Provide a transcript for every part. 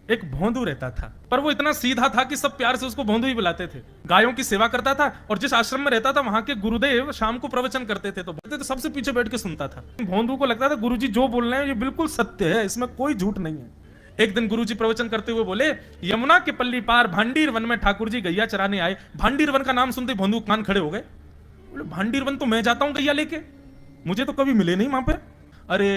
एक भोंदू रहता था, पर वो इतना सीधा था कि सब प्यार से उसको भोंदू ही बुलाते थे। गायों की सेवा करता था और जिस आश्रम में रहता था वहां के गुरुदेव शाम को प्रवचन करते थे तो सबसे पीछे बैठ के सुनता था। भोंदू को लगता था गुरुजी जो बोल रहे हैं ये बिल्कुल सत्य है, इसमें कोई झूठ नहीं है। एक दिन गुरुजी प्रवचन करते हुए बोले, यमुना के पल्ली पार भांडीर वन में ठाकुर जी गैया चराने आए। भांडीर वन का नाम सुनते भोंदू कान खड़े हो गए। बोले भांडीर वन तो मैं जाता हूं गैया लेके, मुझे तो कभी मिले नहीं वहां पे। अरे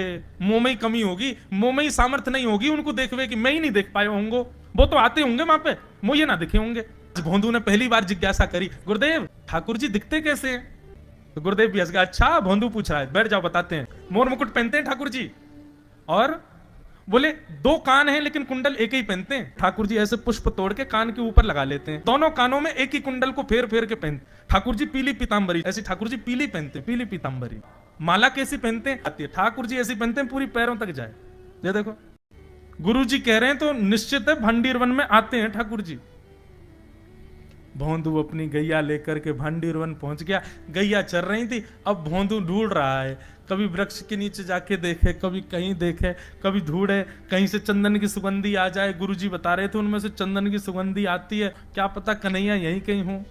मुंह में ही कमी होगी, मुंह में ही सामर्थ्य नहीं होगी उनको देखवे कि मैं ही नहीं देख पाए होंगे, वो तो आते होंगे वहां पे, मुझे ना दिखे होंगे। भोंदू ने पहली बार जिज्ञासा करी, गुरुदेव ठाकुर जी दिखते कैसे हैं? तो गुरुदेव भी हंस गया, अच्छा भोंदू पूछ रहा है, बैठ जाओ बताते हैं। मोर मुकुट पहनते हैं ठाकुर जी, और बोले दो कान हैं लेकिन कुंडल एक ही पहनते हैं। ठाकुर जी ऐसे पुष्प तोड़ के कान के ऊपर लगा लेते हैं, दोनों कानों में एक ही कुंडल को फेर फेर के पहनते। ठाकुर जी पीली पीतांबरी, ऐसी ठाकुर जी पीली पहनते, पीली पीतांबरी। माला कैसी पहनते हैं? आती है। ठाकुर जी ऐसी पहनते हैं पूरी पैरों तक जाए। ये देखो गुरु जी कह रहे हैं तो निश्चित है भांडीर वन में आते हैं ठाकुर जी। भोंदू अपनी गैया लेकर के भांडीर वन पहुंच गया। गैया चर रही थी, अब भोंदू ढूंढ रहा है, कभी वृक्ष के नीचे जाके देखे, कभी कहीं देखे, कभी ढूंढे कहीं से चंदन की सुगंधी आ जाए। गुरुजी बता रहे थे उनमें से चंदन की सुगंधी आती है, क्या पता कन्हैया यहीं कहीं हो।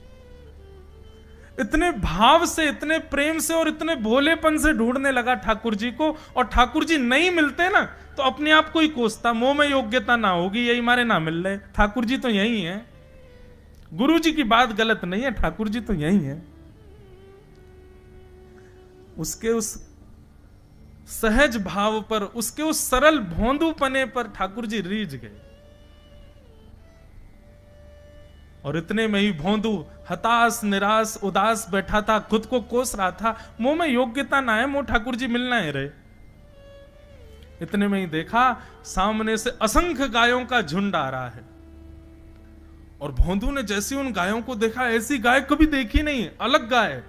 इतने भाव से, इतने प्रेम से और इतने भोलेपन से ढूंढने लगा ठाकुर जी को, और ठाकुर जी नहीं मिलते ना तो अपने आप को ही कोसता, मुंह में योग्यता ना होगी यही मारे ना मिल रहे, ठाकुर जी तो यही है। गुरु जी की बात गलत नहीं है, ठाकुर जी तो यही है। उसके उस सहज भाव पर, उसके उस सरल भोंदूपने पर ठाकुर जी रीझ गए। और इतने में ही भोंदू हताश निराश उदास बैठा था, खुद को कोस रहा था, मुंह में योग्यता ना है, मुंह ठाकुर जी मिलना है रहे। इतने में ही देखा सामने से असंख्य गायों का झुंड आ रहा है, और भोंदू ने जैसे उन गायों को देखा, ऐसी गाय कभी देखी नहीं, अलग गाय,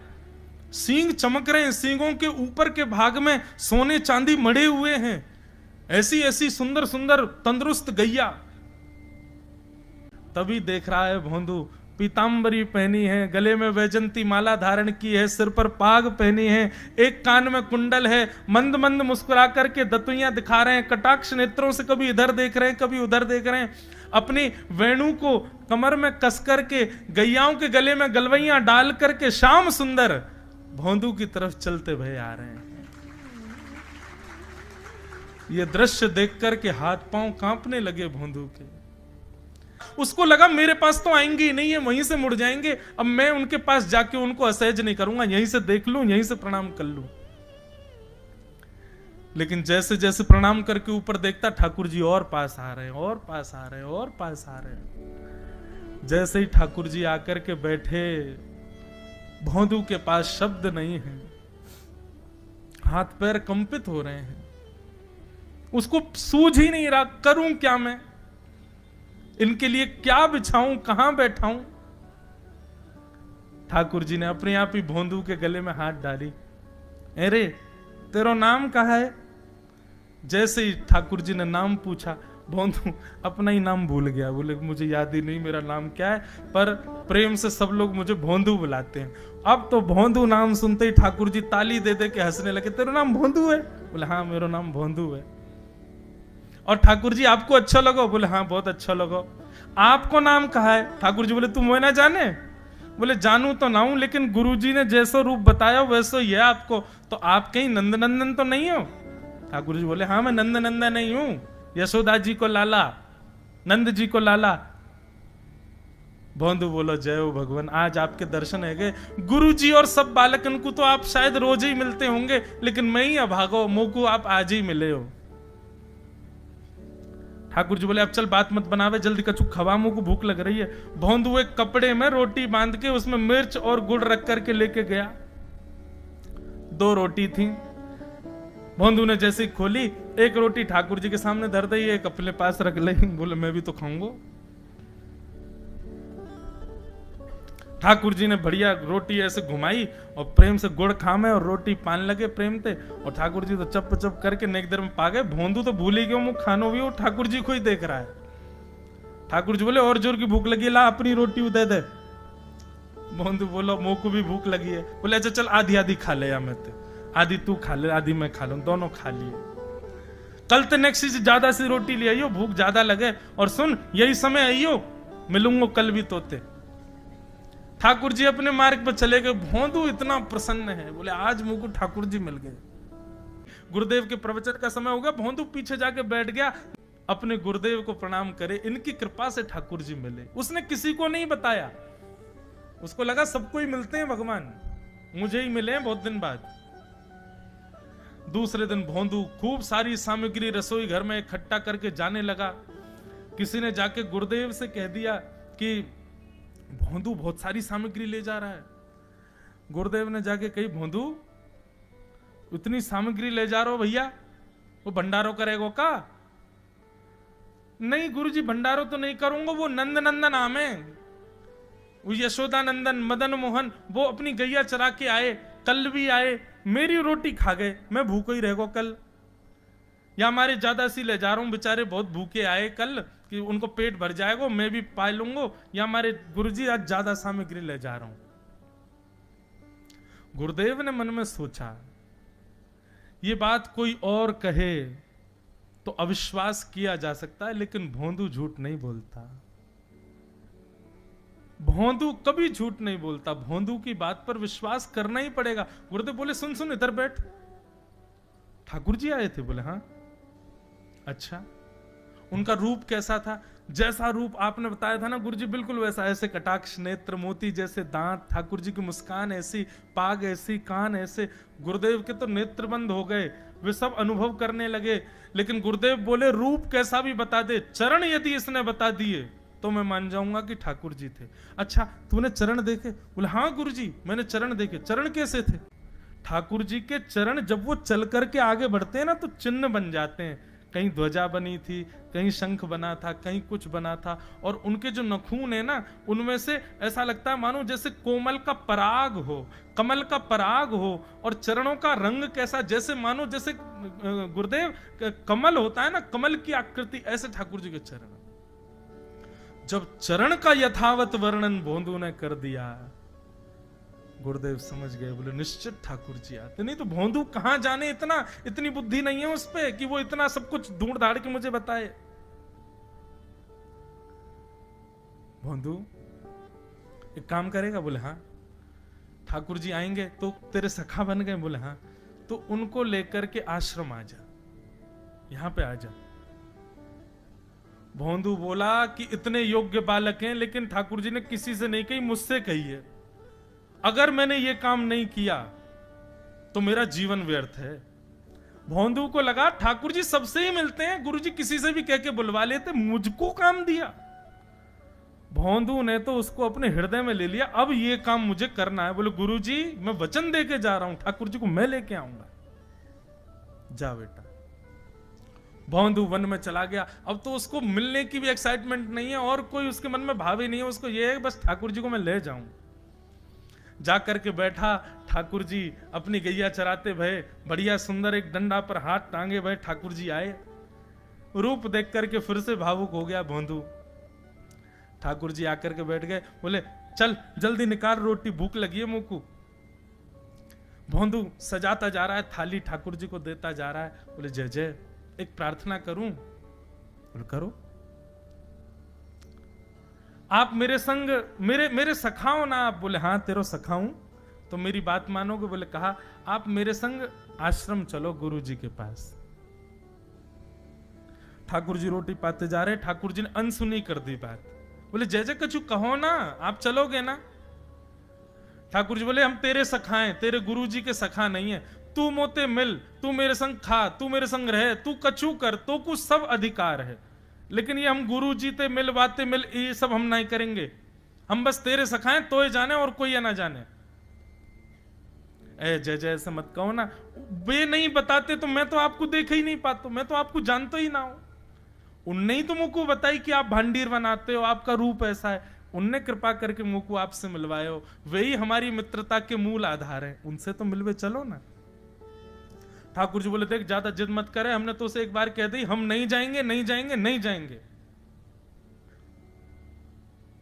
सींग चमक रहे हैं, सींगों के ऊपर के भाग में सोने चांदी मढ़े हुए हैं, ऐसी ऐसी सुंदर सुंदर तंदुरुस्त गैया। तभी देख रहा है भोंदू, पीतांबरी पहनी है, गले में वैजंती माला धारण की है, सिर पर पाग पहनी है, एक कान में कुंडल है, मंद मंद मुस्कुरा करके दतुइयां दिखा रहे हैं, कटाक्ष नेत्रों से कभी इधर देख रहे हैं कभी उधर देख रहे हैं, अपनी वेणु को कमर में कस करके गैयाओं के गले में गलवैयां डाल करके श्याम सुंदर भोंदू की तरफ चलते भय आ रहे हैं। ये दृश्य देख करके हाथ पांव कांपने लगे भोंदू के। उसको लगा मेरे पास तो आएंगे ही नहीं है, वहीं से मुड़ जाएंगे, अब मैं उनके पास जाके उनको असहज नहीं करूंगा, यहीं से देख लूं, यहीं से प्रणाम कर लूं। लेकिन जैसे जैसे प्रणाम करके ऊपर देखता, ठाकुर जी और पास आ रहे हैं, और पास आ रहे हैं, और पास आ रहे हैं। जैसे ही ठाकुर जी आकर के बैठे, भोंदू के पास शब्द नहीं है, हाथ पैर कंपित हो रहे हैं, उसको सूझ ही नहीं रहा करूं क्या मैं, इनके लिए क्या बिछाऊं, कहां बैठाऊं। ठाकुर जी ने अपने आप ही भोंदू के गले में हाथ डाली, अरे तेरा नाम कहा है? जैसे ही ठाकुर जी ने नाम पूछा, भोंदू अपना ही नाम भूल गया, बोले मुझे याद ही नहीं मेरा नाम क्या है, पर प्रेम से सब लोग मुझे भोंदू बुलाते हैं। अब तो भोंदू नाम सुनते ही ठाकुर जी ताली दे दे के हंसने लगे, तेरा नाम भोंदू है? बोले हाँ मेरा नाम भोंदू है। और ठाकुर जी आपको अच्छा लगा? बोले हाँ बहुत अच्छा लगा। आपको नाम कहा है? ठाकुर जी बोले तुम वो ना जाने? बोले जानू तो ना हूं, लेकिन गुरुजी ने जैसा रूप बताया वैसा ही है आपको, तो आप कहीं नंदनंदन तो नहीं हो? ठाकुर जी बोले हाँ मैं नंदनंदन नहीं हूं, यशोदा जी को लाला, नंद जी को लाला। भोंदू बोलो जय हो भगवान, आज आपके दर्शन है गए। गुरु जी और सब बालकन को तो आप शायद रोज ही मिलते होंगे, लेकिन मैं ही अभागो, मुंह को आप आज ही मिले हो। ठाकुर जी बोले अब चल बात मत बनावे, जल्दी कछु खवा, मुंह को भूख लग रही है। भोंदू एक कपड़े में रोटी बांध के उसमें मिर्च और गुड़ रख करके लेके गया। 2 रोटी थी, भोंदू ने जैसे खोली, एक रोटी ठाकुर जी के सामने धर दी, एक अपने पास रख ली, बोले मैं भी तो खाऊंगा। ठाकुर जी ने बढ़िया रोटी ऐसे घुमाई और प्रेम से गुड़ खामे और रोटी पान लगे प्रेम से, और ठाकुर जी तो चप चप करके नेक देर में पा गए। भोंदू तो भूल ही गयो, मुंह खानो भी, वो ठाकुर जी को ही देख रहा है। ठाकुर जी बोले और जोर की भूख लगी, ला अपनी रोटी दे दे। भोंदू बोलो मुंह को भी भूख लगी है। बोले अच्छा चल आधी आधी खा ले, या मैं आधी तू खा ले आधी मैं खा लूं, दोनों खा लिए। कल तो नेक्स्ट से ज्यादा सी रोटी ले आइयो, भूख ज्यादा लगे, और सुन यही समय आइयो, मिलूंगा कल भी तोते। ठाकुर जी अपने मार्ग पर चले गए। भोंदू इतना प्रसन्न है, बोले आज मुझको ठाकुर जी मिल गए। गुरुदेव के प्रवचन का समय हो गया, भोंदू पीछे जाके बैठ गया, अपने गुरुदेव को प्रणाम करे, इनकी कृपा से ठाकुर जी मिले। उसने किसी को नहीं बताया, उसको लगा सबको ही मिलते हैं भगवान, मुझे ही मिले हैं बहुत दिन बाद। दूसरे दिन भोंदू खूब सारी सामग्री रसोई घर में इकट्ठा करके जाने लगा। किसी ने जाके गुरुदेव से कह दिया कि भोंदू बहुत सारी सामग्री ले जा रहा है। गुरुदेव ने जाके कही, भोंदू इतनी सामग्री ले जा रहा हो भैया, वो भंडारो करेगो का? नहीं गुरुजी भंडारो तो नहीं करूंगा, वो नंद नंदन नाम है, वो यशोदा नंदन मदन मोहन, वो अपनी गैया चरा के आए, कल भी आए, मेरी रोटी खा गए, मैं भूखो ही रहेगो कल। या हमारे ज्यादा सी ले जा रहा हूं, बेचारे बहुत भूखे आए कल, कि उनको पेट भर जाएगा, मैं भी पाए लूंगा, या हमारे गुरुजी आज ज्यादा सामग्री ले जा रहा हूं। गुरुदेव ने मन में सोचा, ये बात कोई और कहे तो अविश्वास किया जा सकता है, लेकिन भोंदू झूठ नहीं बोलता। भोंदू कभी झूठ नहीं बोलता, भोंदू की बात पर विश्वास करना ही पड़ेगा। गुरुदेव बोले, सुन सुन इधर बैठ। ठाकुर जी आए थे? बोले हाँ। अच्छा, उनका रूप कैसा था? जैसा रूप आपने बताया था ना गुरुजी, बिल्कुल वैसा, ऐसे कटाक्ष नेत्र, मोती जैसे दांत, ठाकुर जी की मुस्कान ऐसी, पाग ऐसी, कान ऐसे। गुरुदेव के तो नेत्र बंद हो गए, वे सब अनुभव करने लगे। लेकिन गुरुदेव बोले, रूप कैसा भी बता दे, चरण यदि इसने बता दिए तो मैं मान जाऊंगा कि ठाकुर जी थे। अच्छा तूने चरण देखे? बोले हाँ गुरुजी मैंने चरण देखे। चरण कैसे थे? ठाकुर जी के चरण जब वो चल करके आगे बढ़ते हैं ना तो चिन्ह बन जाते हैं। कहीं ध्वजा बनी थी, कहीं शंख बना था, कहीं कुछ बना था, और उनके जो नखून है ना, उनमें से ऐसा लगता है मानो जैसे कोमल का पराग हो, कमल का पराग हो। और चरणों का रंग कैसा, जैसे मानो जैसे गुरुदेव कमल होता है ना, कमल की आकृति, ऐसे ठाकुर जी के चरण। जब चरण का यथावत वर्णन भोंदू ने कर दिया, गुरुदेव समझ गए, बोले निश्चित ठाकुर जी आते। नहीं तो भोंदू कहां जाने, इतनी बुद्धि नहीं है उस पे कि वो इतना सब कुछ ढूंढ धाड़ के मुझे बताए। भोंदू एक काम करेगा? बोले हाँ। ठाकुर जी आएंगे तो तेरे सखा बन गए? बोले हाँ। तो उनको लेकर के आश्रम आ जा, यहां पे आ जा। भोंदू बोला कि इतने योग्य बालक हैं, लेकिन ठाकुर जी ने किसी से नहीं कही, मुझसे कही है। अगर मैंने ये काम नहीं किया तो मेरा जीवन व्यर्थ है। भोंदू को लगा ठाकुर जी सबसे ही मिलते हैं, गुरु जी किसी से भी कह के बुलवा लेते, मुझको काम दिया। भोंदू ने तो उसको अपने हृदय में ले लिया, अब ये काम मुझे करना है। बोले गुरु जी मैं वचन दे के जा रहा हूं, ठाकुर जी को मैं लेके आऊंगा। जा बेटा। भोंदू वन में चला गया। अब तो उसको मिलने की भी एक्साइटमेंट नहीं है और कोई उसके मन में भाव ही नहीं है, उसको ये है बस ठाकुर जी को मैं ले जाऊं। जाकर के बैठा, ठाकुर जी अपनी गैया चराते भये, बढ़िया सुंदर एक डंडा पर हाथ टांगे भये ठाकुर जी आए। रूप देख करके फिर से भावुक हो गया भोंदू। ठाकुर जी आकर के बैठ गए, बोले चल जल्दी निकाल रोटी, भूख लगी है मुंह को। भोंदू सजाता जा रहा है, थाली ठाकुर जी को देता जा रहा है। बोले जय जय, एक प्रार्थना करूं? बोले करो। आप मेरे संग मेरे सखा हो ना आप? बोले हाँ तेरो सखा हूं। तो मेरी बात मानोगे? बोले कहा, आप मेरे संग आश्रम चलो गुरु जी के पास। ठाकुर जी रोटी पाते जा रहे, ठाकुर जी ने अनसुनी कर दी बात। बोले जय जय कछु कहो ना, आप चलोगे ना? ठाकुर जी बोले हम तेरे सखा हैं, तेरे गुरु जी के सखा नहीं है। तू मोते मिल, तू मेरे संग खा, तू मेरे संग रहे, तू कछु कर, तो कुछ सब अधिकार है, लेकिन ये हम गुरु जी ते मिल बातें मिल ये सब हम नहीं करेंगे। हम बस तेरे सखाएं तो ये जाने और कोई ये ना जाने। ए जय जय ऐसे मत कहो ना, वे नहीं बताते तो मैं तो आपको देख ही नहीं पाता, मैं तो आपको जानता ही ना हूं। उनने ही तो मुझको बताई कि आप भांडीर बनाते हो, आपका रूप ऐसा है, उनने कृपा करके मुझको आपसे मिलवाए हो, वही हमारी मित्रता के मूल आधार है, उनसे तो मिलवे चलो ना। ठाकुर जी बोले देख ज्यादा जिद मत करे, हमने तो उसे एक बार कह दी हम नहीं जाएंगे नहीं जाएंगे नहीं जाएंगे।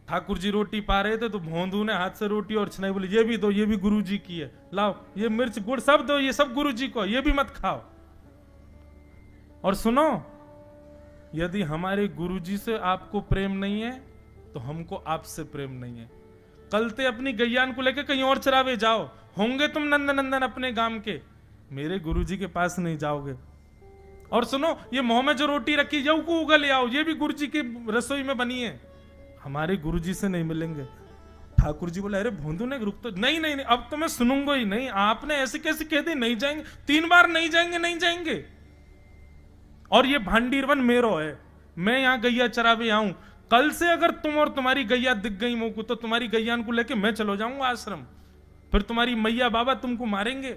ठाकुर जी रोटी पा रहे थे तो भोंदू ने हाथ से रोटी और छनाई, बोले ये भी दो, ये भी गुरु जी की है, लाओ ये मिर्च गुड़ सब दो, ये सब गुरु जी को, ये भी मत खाओ। और सुनो, यदि हमारे गुरुजी से आपको प्रेम नहीं है तो हमको आपसे प्रेम नहीं है। कल ते अपनी गैयान को लेके कहीं और चरावे जाओ, होंगे तुम नंदन नंदन अपने गांव के, मेरे गुरुजी के पास नहीं जाओगे। और सुनो, ये मुंह में जो रोटी रखी जाओ को उगल ले आओ, ये भी गुरुजी की रसोई में बनी है, हमारे गुरुजी से नहीं मिलेंगे। ठाकुर जी बोले अरे भोंदू ने रुक तो, नहीं नहीं नहीं अब तो मैं सुनूंगा ही नहीं, आपने ऐसे कैसे कह दी नहीं जाएंगे, 3 बार नहीं जाएंगे नहीं जाएंगे। और ये भांडीरवन मेरो है, मैं यहां गैया चरावे आऊं, कल से अगर तुम और तुम्हारी गैया दिख गई मुंह को तो तुम्हारी गैयान को लेके मैं चलो जाऊंगा आश्रम, फिर तुम्हारी मैया बाबा तुमको मारेंगे।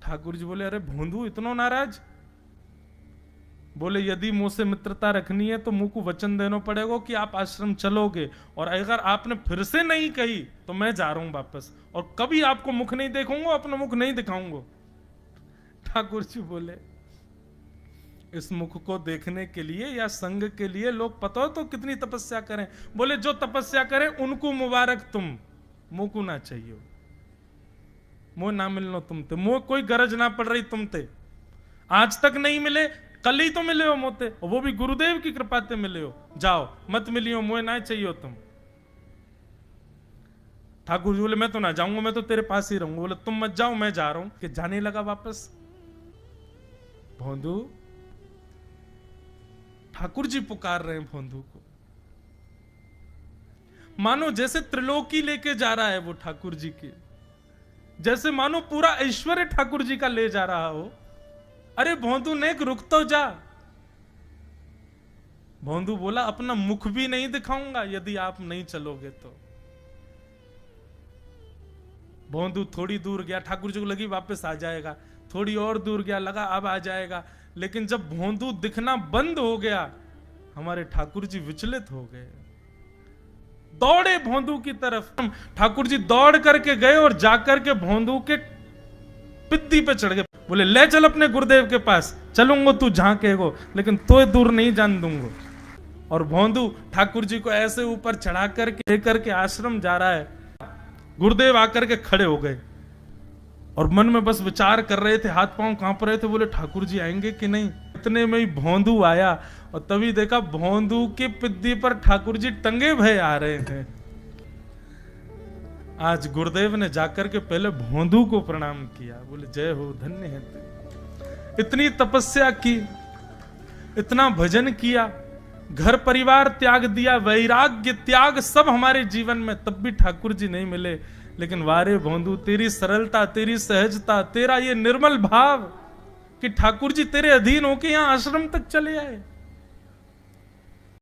ठाकुर जी बोले अरे भोंदू इतना नाराज? बोले यदि मुंह से मित्रता रखनी है तो मुंह को वचन देना पड़ेगा कि आप आश्रम चलोगे, और अगर आपने फिर से नहीं कही तो मैं जा रहा हूं वापस, और कभी आपको मुख नहीं देखूंगा, अपना मुख नहीं दिखाऊंगा। ठाकुर जी बोले इस मुख को देखने के लिए या संग के लिए लोग पता हो तो कितनी तपस्या करें। बोले जो तपस्या करें उनको मुबारक, तुम मुंह को ना चाहिए, मुंह ना मिलनो तुमते, मुंह कोई गरज ना पड़ रही तुमते, आज तक नहीं मिले कल ही तो मिले हो मोते, वो भी गुरुदेव की कृपा से मिले हो, जाओ मत मिलियो, मुझे ना चाहिए तुम। ठाकुर जी बोले मैं तो ना जाऊंगा, मैं तो तेरे पास ही रहूंगा। बोले तुम मत जाओ, मैं जा रहा हूं। कि जाने लगा वापस। भोंदू, ठाकुर जी पुकार रहे हैं भोंदू को, मानो जैसे त्रिलोकी लेके जा रहा है वो ठाकुर जी के, जैसे मानो पूरा ऐश्वर्य ठाकुर जी का ले जा रहा हो। अरे भोंदू ने रुक तो जा। भोंदू बोला अपना मुख भी नहीं दिखाऊंगा यदि आप नहीं चलोगे तो। भोंदू थोड़ी दूर गया, ठाकुर जी को लगी वापस आ जाएगा, थोड़ी और दूर गया, लगा अब आ जाएगा, लेकिन जब भोंदू दिखना बंद हो गया हमारे ठाकुर जी विचलित हो गए, दौड़े भोंदू की तरफ। ठाकुर जी दौड़ करके गए और जाकर के भोंदू के पिद्दी पे चढ़ गए। बोले ले चल अपने गुरुदेव के पास, चलूंगा तू जहां कहेगो, लेकिन तो दूर नहीं जान दूंगा। और भोंदू ठाकुर जी को ऐसे ऊपर चढ़ा करके लेकर के आश्रम जा रहा है। गुरुदेव आकर के खड़े हो गए और मन में बस विचार कर रहे थे, हाथ पांव कांप रहे थे। बोले ठाकुर जी आएंगे कि नहीं। इतने में ही भोंदू आया और तभी देखा भोंदू के पिद्दी पर ठाकुर जी टंगे भय आ रहे हैं। आज गुरुदेव ने जाकर के पहले भोंदू को प्रणाम किया, बोले जय हो, धन्य है तू। इतनी तपस्या की, इतना भजन किया, घर परिवार त्याग दिया, वैराग्य त्याग सब हमारे जीवन में, तब भी ठाकुर जी नहीं मिले। लेकिन वारे भोंदू, तेरी सरलता, तेरी सहजता, तेरा ये निर्मल भाव कि ठाकुर जी तेरे अधीन होके यहां आश्रम तक चले आए।